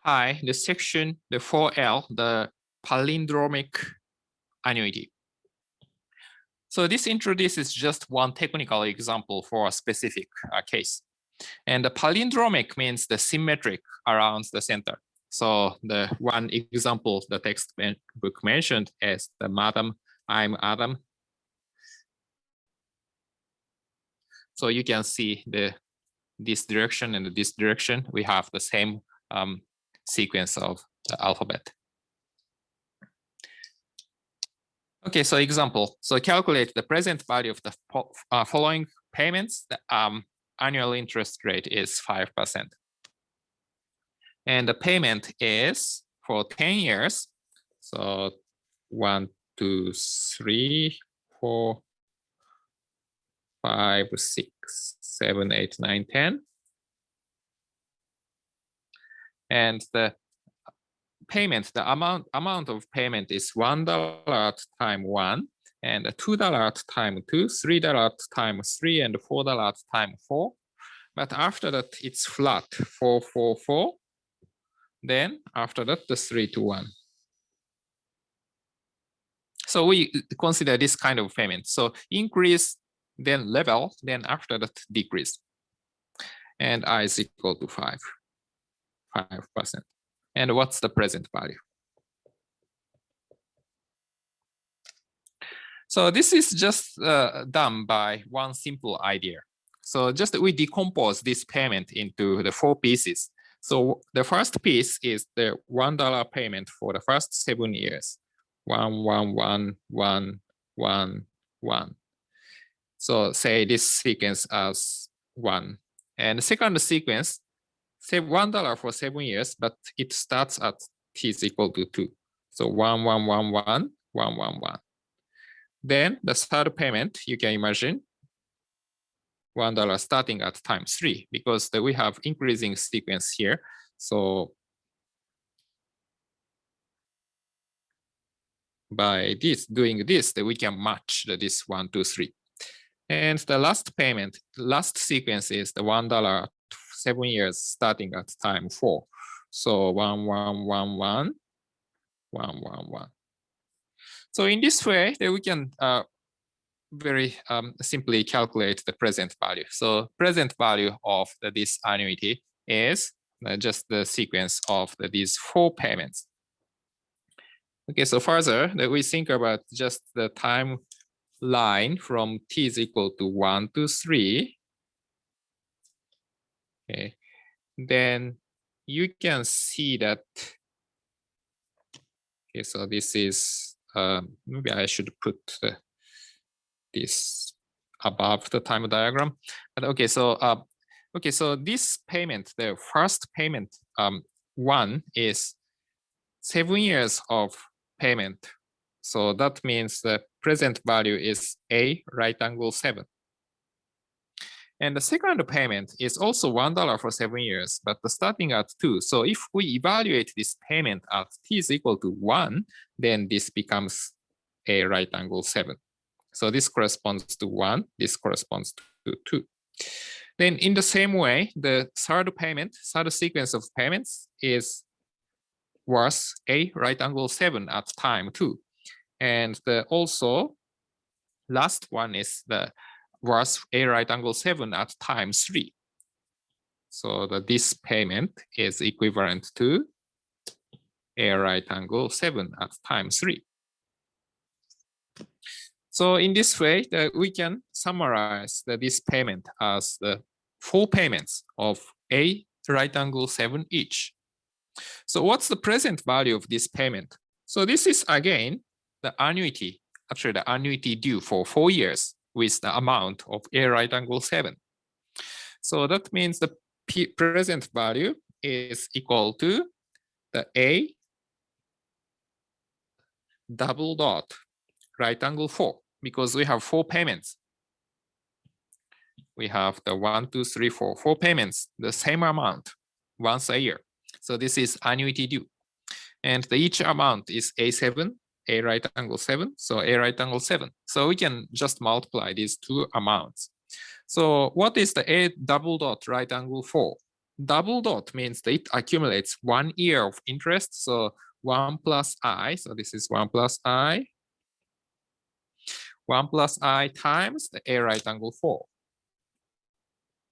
Hi, the section, the 4L, the palindromic annuity. So this introduces just one technical example for a specific case. And the palindromic means the symmetric around the center. So the one example the textbook mentioned is the Madam, I'm Adam. So you can see this direction and this direction, we have the same sequence of the alphabet. Okay, so example. So calculate the present value of the following payments. The annual interest rate is 5%. And the payment is for 10 years. So 1, 2, 3, 4, 5, 6, 7, 8, 9, 10. And the payment, the amount of payment is $1 times 1, and $2 times 2, $3 times 3, and $4 times 4. But after that, it's flat, 4, 4, 4. Then after that, the 3 to 1. So we consider this kind of payment. So increase, then level, then after that, decrease. And I is equal to 5%. And what's the present value? So this is just done by one simple idea. So just we decompose this payment into the 4 pieces. So the first piece is the $1 payment for the first 7 years. 1, 1, 1, 1, 1, 1. So say this sequence as 1. And the second sequence, say $1 for 7 years, but it starts at t is equal to 2. So 1, 1, 1, 1, 1, 1, 1. Then the third payment, you can imagine $1 starting at time 3, because we have increasing sequence here. So by doing this, we can match this 1, 2, 3. And the last payment, last sequence is the $1 7 years starting at time 4. So 1, 1, 1, 1, 1, 1, 1. So in this way, we can very simply calculate the present value. So present value of this annuity is just the sequence of these 4 payments. Okay, so further, we think about just the time line from t is equal to 1 to 3. Okay, then you can see that. Okay, so this is maybe I should put this above the time diagram. But okay, so this payment, the first payment, 1 is 7 years of payment. So that means the present value is a right angle 7. And the second payment is also $1 for 7 years, but starting at 2. So if we evaluate this payment at t is equal to 1, then this becomes a right angle 7. So this corresponds to 1, this corresponds to 2. Then in the same way, the third sequence of payments is worth a right angle 7 at time 2. And also last one is the worth a right angle 7 at time 3. So this payment is equivalent to a right angle 7 at time 3. So in this way, we can summarize this payment as the 4 payments of a right angle 7 each. So what's the present value of this payment? So this is again the annuity, actually the annuity due for 4 years with the amount of a right angle 7. So that means the present value is equal to the a double dot right angle 4, because we have 4 payments. We have the 1, 2, 3, 4 payments, the same amount once a year. So this is annuity due. And each amount is A7, a right angle 7, so a right angle 7. So we can just multiply these 2 amounts. So what is the a double dot right angle 4? double dot means that it accumulates 1 year of interest. So 1 plus I, so this is 1 plus I. 1 plus I times the A right angle 4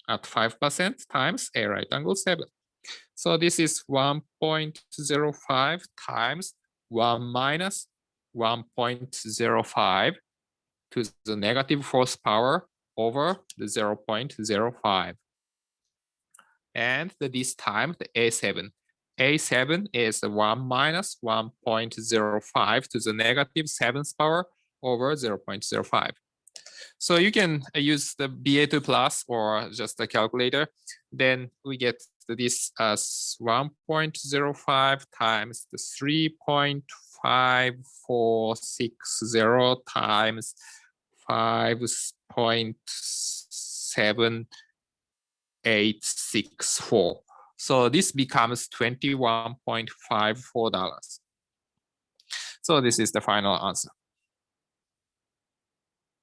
at 5% times A right angle 7. So this is 1.05 times 1 minus 1.05 to the negative fourth power over the 0.05. And this time the A7. A7 is 1 minus 1.05 to the negative 7th power over 0.05. So you can use the BA2 plus or just the calculator. Then we get this as 1.05 times the 3.5460 times 5.7864. So this becomes $21.54. So this is the final answer.